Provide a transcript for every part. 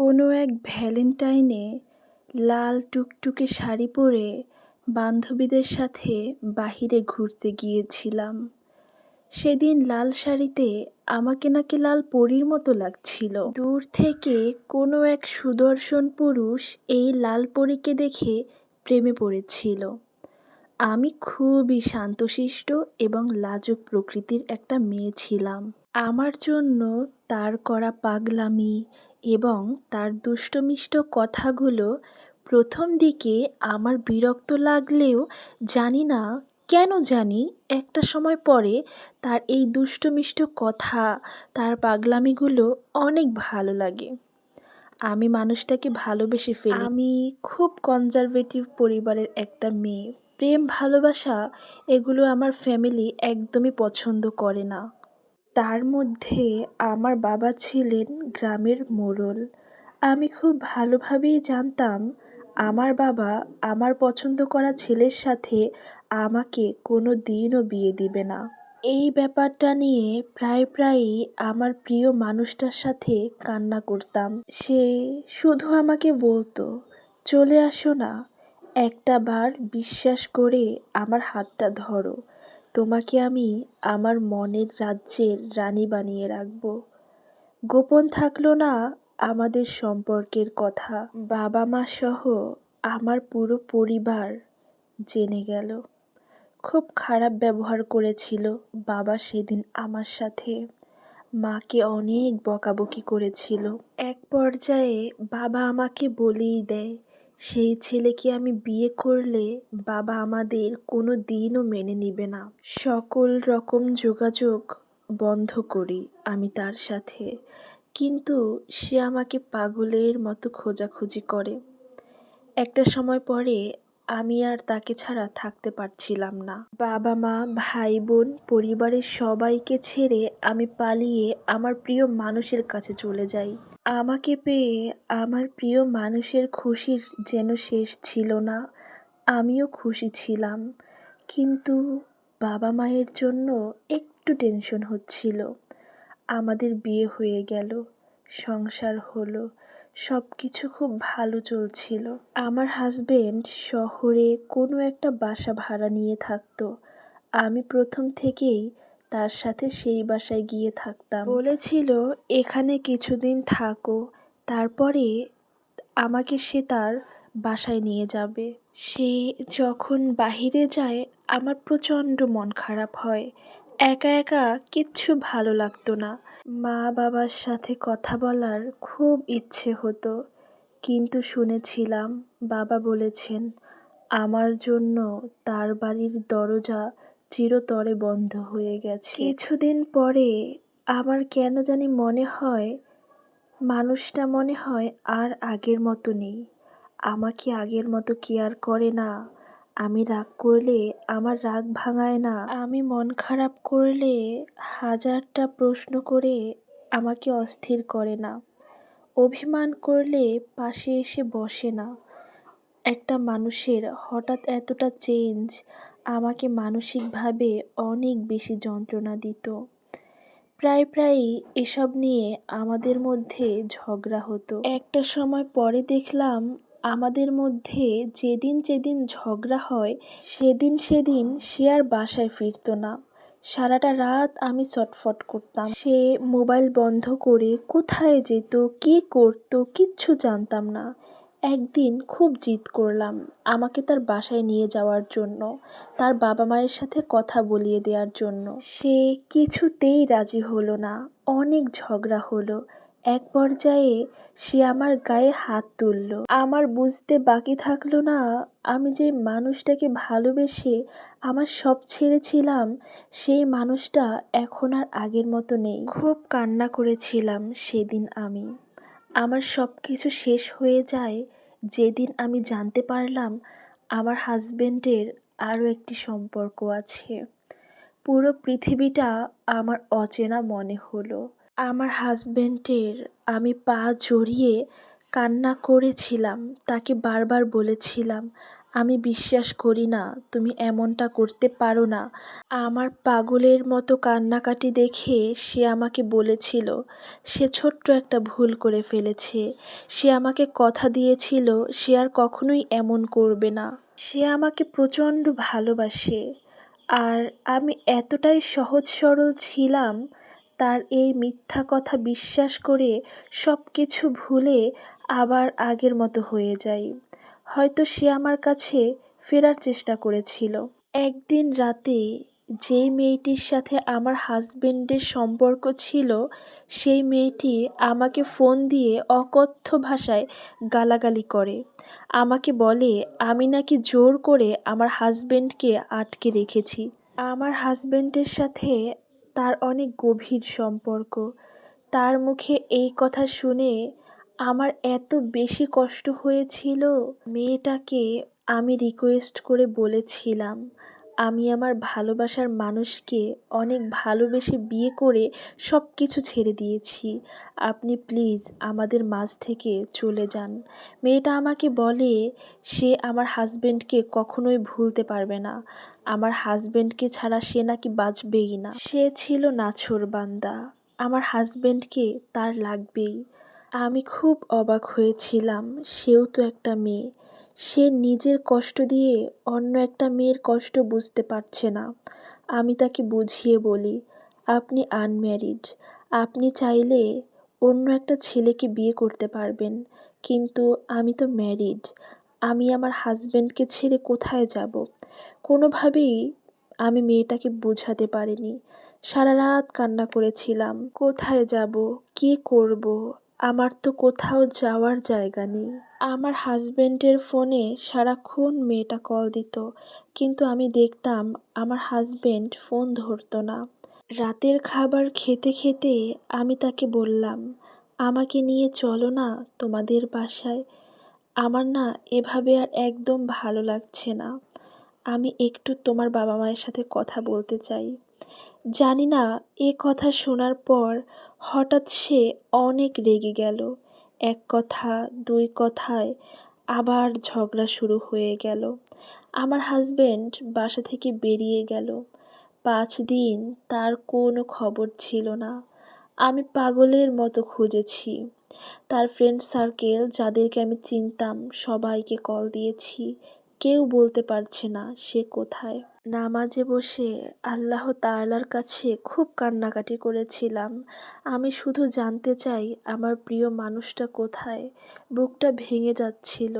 কোনো এক ভ্যালেন্টাইনে লাল টুকটুকে শাড়ি পরে বান্ধবীদের সাথে বাহিরে ঘুরতে গিয়েছিলাম। সেদিন লাল শাড়িতে আমাকে নাকি লাল পরীর মতো লাগছিল। দূর থেকে কোনো এক সুদর্শন পুরুষ এই লাল পরীকে দেখে প্রেমে পড়েছিল। আমি খুবই শান্তশিষ্ট এবং লাজুক প্রকৃতির একটা মেয়ে ছিলাম। আমার জন্য তার করা পাগলামি এবং তার দুষ্টমিষ্ট কথাগুলো প্রথম দিকে আমার বিরক্ত লাগলেও জানি না কেন জানি একটা সময় পরে তার এই দুষ্টমিষ্ট কথা, তার পাগলামিগুলো অনেক ভালো লাগে। আমি মানুষটাকে ভালোবেসে ফেলি। আমি খুব কনজারভেটিভ পরিবারের একটা মেয়ে। প্রেম ভালোবাসা এগুলো আমার ফ্যামিলি একদমই পছন্দ করে না। তার মধ্যে আমার বাবা ছিলেন গ্রামের মোড়ল। আমি খুব ভালোভাবেই জানতাম আমার বাবা আমার পছন্দ করা ছেলের সাথে আমাকে কোনো দিনও বিয়ে দিবে না। এই ব্যাপারটা নিয়ে প্রায়ই আমার প্রিয় মানুষটার সাথে কান্না করতাম। সে শুধু আমাকে বলতো, চলে আসো না, একটা বার বিশ্বাস করে আমার হাতটা ধরো, তোমাকে আমি আমার মনের রাজ্যের রানী বানিয়ে রাখব। গোপন থাকলো না আমাদের সম্পর্কের কথা। বাবা মা সহ আমার পুরো পরিবার জেনে গেল। খুব খারাপ ব্যবহার করেছিল বাবা সেদিন আমার সাথে। মাকে অনেক বকাবকি করেছিল। এক পর্যায়ে বাবা আমাকে বলেই দেয়, সেই ছেলেকে আমি বিয়ে করলে বাবা আমাদের কোনো দিনও মেনে নিবে না। সকল রকম যোগাযোগ বন্ধ করি আমি তার সাথে। কিন্তু সে আমাকে পাগলের মতো খোঁজাখুঁজি করে। একটা সময় পরে আমি আর তাকে ছাড়া থাকতে পারছিলাম না। বাবা মা, ভাই বোন, পরিবারের সবাইকে ছেড়ে আমি পালিয়ে আমার প্রিয় মানুষের কাছে চলে যাই। আমাকে পেয়ে আমার প্রিয় মানুষের খুশির যেন শেষ ছিল না। আমিও খুশি ছিলাম, কিন্তু বাবা মায়ের জন্য একটু টেনশন হচ্ছিল। আমাদের বিয়ে হয়ে গেল, সংসার হলো, সব কিছু খুব ভালো চলছিল। আমার হাজবেন্ড শহরে কোনো একটা বাসা ভাড়া নিয়ে থাকতো। আমি প্রথম থেকেই তার সাথে সেই বাসায় গিয়ে থাকতাম। বলেছিল এখানে কিছুদিন থাকো, তারপরে আমাকে সে তার বাসায় নিয়ে যাবে। সে যখন বাহিরে যায় আমার প্রচণ্ড মন খারাপ হয়। একা একা কিচ্ছু ভালো লাগতো না। মা বাবার সাথে কথা বলার খুব ইচ্ছে হতো, কিন্তু শুনেছিলাম বাবা বলেছেন আমার জন্য তার বাড়ির দরজা চিরতরে বন্ধ হয়ে গেছে। কিছুদিন পরে আমার কেন জানি মনে হয় মানুষটা মনে হয় আর আগের মতো নেই। আমাকে আগের মতো কেয়ার করে না। আমি রাগ করলে আমার রাগ ভাঙায় না। আমি মন খারাপ করলে হাজারটা প্রশ্ন করে আমাকে অস্থির করে না। অভিমান করলে পাশে এসে বসে না। একটা মানুষের হঠাৎ এতটা চেঞ্জ আমাকে মানসিকভাবে অনেক বেশি যন্ত্রণা দিত। প্রায়ই এসব নিয়ে আমাদের মধ্যে ঝগড়া হতো। একটা সময় পরে দেখলাম আমাদের মধ্যে যেদিন ঝগড়া হয় সেদিন সে আর বাসায় ফিরতো না। সারাটা রাত আমি ছটফট করতাম। সে মোবাইল বন্ধ করে কোথায় যেত, কী করতো কিচ্ছু জানতাম না। একদিন খুব জিদ করলাম আমাকে তার বাসায় নিয়ে যাওয়ার জন্য, তার বাবা মায়ের সাথে কথা বলিয়ে দেওয়ার জন্য। সে কিছুতেই রাজি হলো না। অনেক ঝগড়া হলো। এক পর্যায়ে সে আমার গায়ে হাত তুলল। আমার বুঝতে বাকি থাকলো না আমি যে মানুষটাকে ভালোবেসে আমার সব ছেড়েছিলাম সেই মানুষটা এখন আর আগের মতো নেই। খুব কান্না করেছিলাম সেদিন আমি। আমার সব কিছু শেষ হয়ে যায় যেদিন আমি জানতে পারলাম আমার হাজবেন্ডের আরও একটি সম্পর্ক আছে। পুরো পৃথিবীটা আমার অচেনা মনে হলো। আমার হাজবেন্ডের আমি পা জড়িয়ে কান্না করেছিলাম, তাকে বারবার বলেছিলাম আমি বিশ্বাস করি না তুমি এমনটা করতে পারো না। আমার পাগলের মতো কান্নাকাটি দেখে সে আমাকে বলেছিল সে ছোট্ট একটা ভুল করে ফেলেছে। সে আমাকে কথা দিয়েছিল সে আর কখনোই এমন করবে না। সে আমাকে প্রচণ্ড ভালোবাসে। আর আমি এতটাই সহজ সরল ছিলাম, তার এই মিথ্যা কথা বিশ্বাস করে সব কিছু ভুলে আবার আগের মতো হয়ে যাই। হয়তো সে আমার কাছে ফেরার চেষ্টা করেছিল। একদিন রাতে যেই মেয়েটির সাথে আমার হাজবেন্ডের সম্পর্ক ছিল, সেই মেয়েটি আমাকে ফোন দিয়ে অকথ্য ভাষায় গালাগালি করে। আমাকে বলে আমি নাকি জোর করে আমার হাজবেন্ডকে আটকে রেখেছি। আমার হাজবেন্ডের সাথে তার অনেক গভীর সম্পর্ক। তার মুখে এই কথা শুনে আমার এত বেশি কষ্ট হয়েছিল। মেয়েটাকে আমি রিকোয়েস্ট করে বলেছিলাম আমি আমার ভালোবাসার মানুষকে অনেক ভালোবেসে বিয়ে করে সব কিছু ছেড়ে দিয়েছি, আপনি প্লিজ আমাদের মাঝ থেকে চলে যান। মেয়েটা আমাকে বলে সে আমার হাজবেন্ডকে কখনোই ভুলতে পারবে না, আমার হাজবেন্ডকে ছাড়া সে নাকি বাঁচবেই না। সে ছিল নাছোড়বান্দা, আমার হাজবেন্ডকে তার লাগবেই। আমি খুব অবাক হয়েছিলাম, সেও তো একটা মেয়ে, সে নিজের কষ্ট দিয়ে অন্য একটা মেয়ের কষ্ট বুঝতে পারছে না। আমি তাকে বুঝিয়ে বলি আপনি আনম্যারিড, আপনি চাইলে অন্য একটা ছেলেকে বিয়ে করতে পারবেন, কিন্তু আমি তো ম্যারিড, আমি আমার হাজবেন্ডকে ছেড়ে কোথায় যাব। কোনোভাবেই আমি মেয়েটাকে বোঝাতে পারিনি। সারা রাত কান্না করেছিলাম, কোথায় যাব, কী করব, আমার তো কোথাও যাওয়ার জায়গা নেই। আমার হাজবেন্ডের ফোনে সারাক্ষণ মেয়েটা কল দিত, কিন্তু আমি দেখতাম আমার হাজবেন্ড ফোন ধরতো না। রাতের খাবার খেতে খেতে আমি তাকে বললাম আমাকে নিয়ে চলো না তোমাদের বাসায়, আমার না এভাবে আর একদম ভালো লাগছে না, আমি একটু তোমার বাবা মায়ের সাথে কথা বলতে চাই। জানি না এ কথা শোনার পর হঠাৎ সে অনেক রেগে গেল। এক কথা দুই কথায় আবার ঝগড়া শুরু হয়ে গেল। আমার হাজবেন্ড বাসা থেকে বেরিয়ে গেল। 5 দিন তার কোনো খবর ছিল না। আমি পাগলের মতো খুঁজেছি। তার ফ্রেন্ড সার্কেল যাদেরকে আমি চিনতাম সবাইকে কল দিয়েছি, কেউ বলতে পারছে না সে কোথায়। নামাজে বসে আল্লাহ তাআলার কাছে খুব কান্নাকাটি করেছিলাম। আমি শুধু জানতে চাই আমার প্রিয় মানুষটা কোথায়। বুকটা ভেঙে যাচ্ছিল,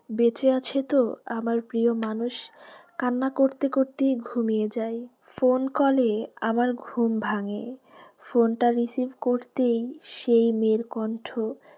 বেঁচে আছে তো আমার প্রিয় মানুষ। কান্না করতে করতেই ঘুমিয়ে যাই। ফোন কলে আমার ঘুম ভাঙে। ফোনটা রিসিভ করতেই সেই মেয়ের কণ্ঠ,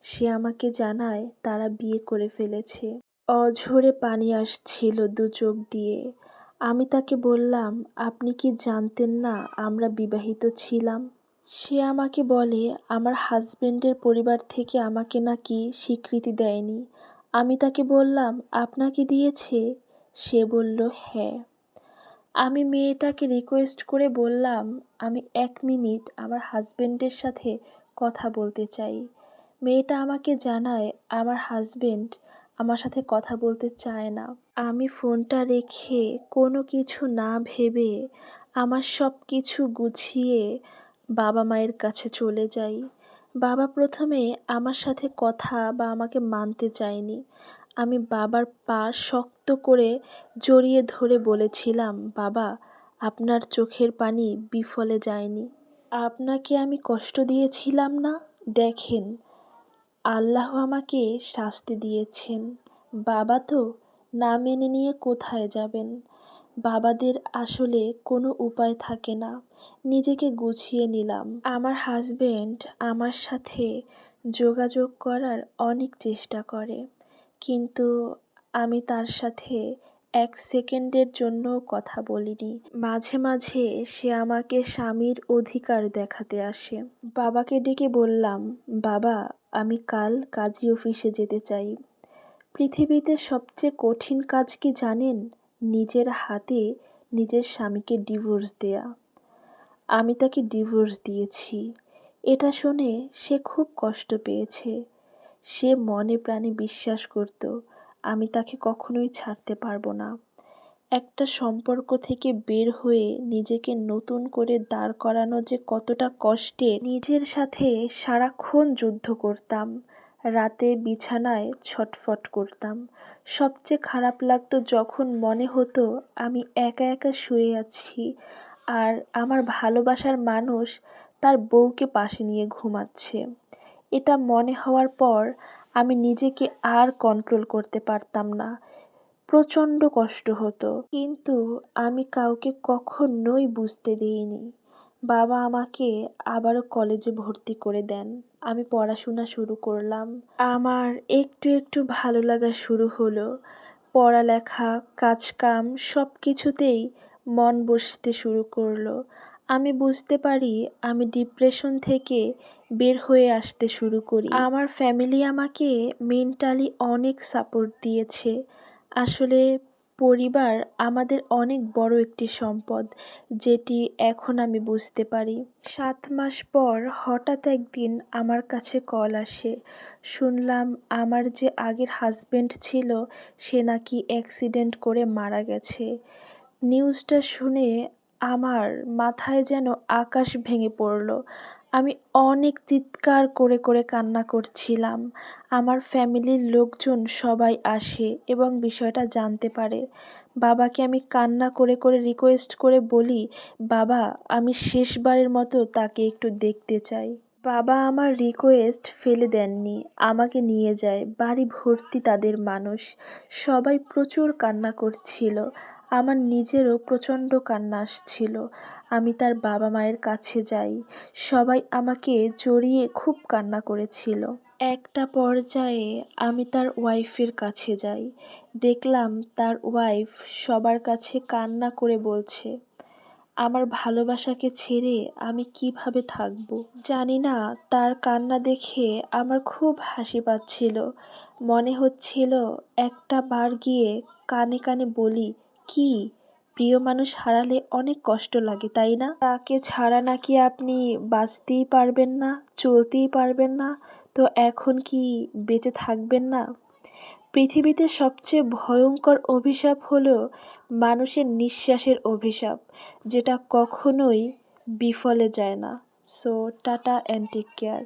সে আমাকে জানায় তারা বিয়ে করে ফেলেছে। অঝরে পানি আসছিল দু চোখ দিয়ে। আমি তাকে বললাম আপনি কি জানতেন না আমরা বিবাহিত ছিলাম। সে আমাকে বলে আমার হাজবেন্ডের পরিবার থেকে আমাকে নাকি স্বীকৃতি দেয়নি। আমি তাকে বললাম আপনাকে দিয়েছে। সে বলল হ্যাঁ। আমি মেয়েটাকে রিকোয়েস্ট করে বললাম আমি 1 মিনিট আমার হাজবেন্ডের সাথে কথা বলতে চাই। মেয়েটা আমাকে জানায় আমার হাজবেন্ড আমার সাথে কথা বলতে চায় না। আমি ফোনটা রেখে কোনো কিছু না ভেবে আমার সব কিছু গুছিয়ে বাবা মায়ের কাছে চলে যাই। বাবা প্রথমে আমার সাথে কথা বা আমাকে মানতে চায়নি। আমি বাবার পা শক্ত করে জড়িয়ে ধরে বলেছিলাম বাবা আপনার চোখের পানি বিফলে যায়নি, আপনাকে আমি কষ্ট দিয়েছিলাম না, দেখেন আল্লাহ আমাকে শাস্তি দিয়েছেন। বাবা তো না মেনে নিয়ে কোথায় যাবেন। বাবাদের আসলে কোনো উপায় থাকে না। নিজেকে গুছিয়ে নিলাম। আমার হাজবেন্ড আমার সাথে যোগাযোগ করার অনেক চেষ্টা করে, কিন্তু আমি তার সাথে 1 সেকেন্ডের জন্যও কথা বলিনি। মাঝে মাঝে সে আমাকে স্বামীর অধিকার দেখাতে আসে। বাবাকে ডেকে বললাম বাবা আমি কাল কাজী অফিসে যেতে চাই। পৃথিবীতে সবচেয়ে কঠিন কাজ কি জানেন? নিজের হাতে নিজের স্বামীকে ডিভোর্স দেয়া। আমি তাকে ডিভোর্স দিয়েছি। এটা শুনে সে খুব কষ্ট পেয়েছে। সে মনে প্রাণে বিশ্বাস করত আমি তাকে কখনোই ছাড়তে পারবো না। একটা সম্পর্ক থেকে বের হয়ে নিজেকে নতুন করে দাঁড় করানো যে কতটা কষ্টের, নিজের সাথে সারাক্ষণ যুদ্ধ করতাম। রাতে বিছানায় ছটফট করতাম। সবচেয়ে খারাপ লাগতো যখন মনে হতো আমি একা একা শুয়ে আছি আর আমার ভালোবাসার মানুষ তার বউকে পাশে নিয়ে ঘুমাচ্ছে। এটা মনে হওয়ার পর আমি নিজেকে আর কন্ট্রোল করতে পারতাম না। প্রচণ্ড কষ্ট হতো, কিন্তু আমি কাউকে কখনোই বুঝতে দিইনি। বাবা আমাকে আবারও কলেজে ভর্তি করে দেন। আমি পড়াশোনা শুরু করলাম। আমার একটু একটু ভালো লাগা শুরু হলো। পড়ালেখা, কাজকাম সব কিছুতেই মন বসতে শুরু করলো। আমি বুঝতে পারি আমি ডিপ্রেশন থেকে বের হয়ে আসতে শুরু করি। আমার ফ্যামিলি আমাকে মেন্টালি অনেক সাপোর্ট দিয়েছে। আসলে পরিবার আমাদের অনেক বড় একটি সম্পদ, যেটি এখন আমি বুঝতে পারি। 7 মাস পর হঠাৎ একদিন আমার কাছে কল আসে। শুনলাম আমার যে আগের হাজবেন্ড ছিল সে নাকি অ্যাক্সিডেন্ট করে মারা গেছে। নিউজটা শুনে আমার মাথায় যেন আকাশ ভেঙে পড়ল। আমি অনেক চিৎকার করে করে কান্না করছিলাম। আমার ফ্যামিলির লোকজন সবাই আসে এবং বিষয়টা জানতে পারে। বাবাকে আমি কান্না করে করে রিকোয়েস্ট করে বলি, বাবা আমি শেষবারের মতো তাকে একটু দেখতে চাই। বাবা আমার রিকোয়েস্ট ফেলে দেননি, আমাকে নিয়ে যায়। বাড়ি ভর্তি তাদের মানুষ, সবাই প্রচুর কান্না করছিল। আমার নিজেরও প্রচণ্ড কান্না আসছিল। আমি তার বাবা মায়ের কাছে যাই, সবাই আমাকে জড়িয়ে খুব কান্না করেছিল। একটা পর্যায়ে আমি তার ওয়াইফের কাছে যাই। দেখলাম তার ওয়াইফ সবার কাছে কান্না করে বলছে, আমার ভালোবাসাকে ছেড়ে আমি কিভাবে থাকব। জানি না, তার কান্না দেখে আমার খুব হাসি পাচ্ছিল। মনে হচ্ছিল একটা বার গিয়ে কানে কানে বলি, কি প্রিয় মানুষ হারালে অনেক কষ্ট লাগে তাই না? তাকে ছাড়া নাকি আপনি বাঁচতেই পারবেন না, চলতেই পারবেন না, তো এখন কি বেঁচে থাকবেন না? পৃথিবীতে সবচেয়ে ভয়ঙ্কর অভিশাপ হলো মানুষের নিঃশ্বাসের অভিশাপ, যেটা কখনোই বিফলে যায় না। So tata and take care.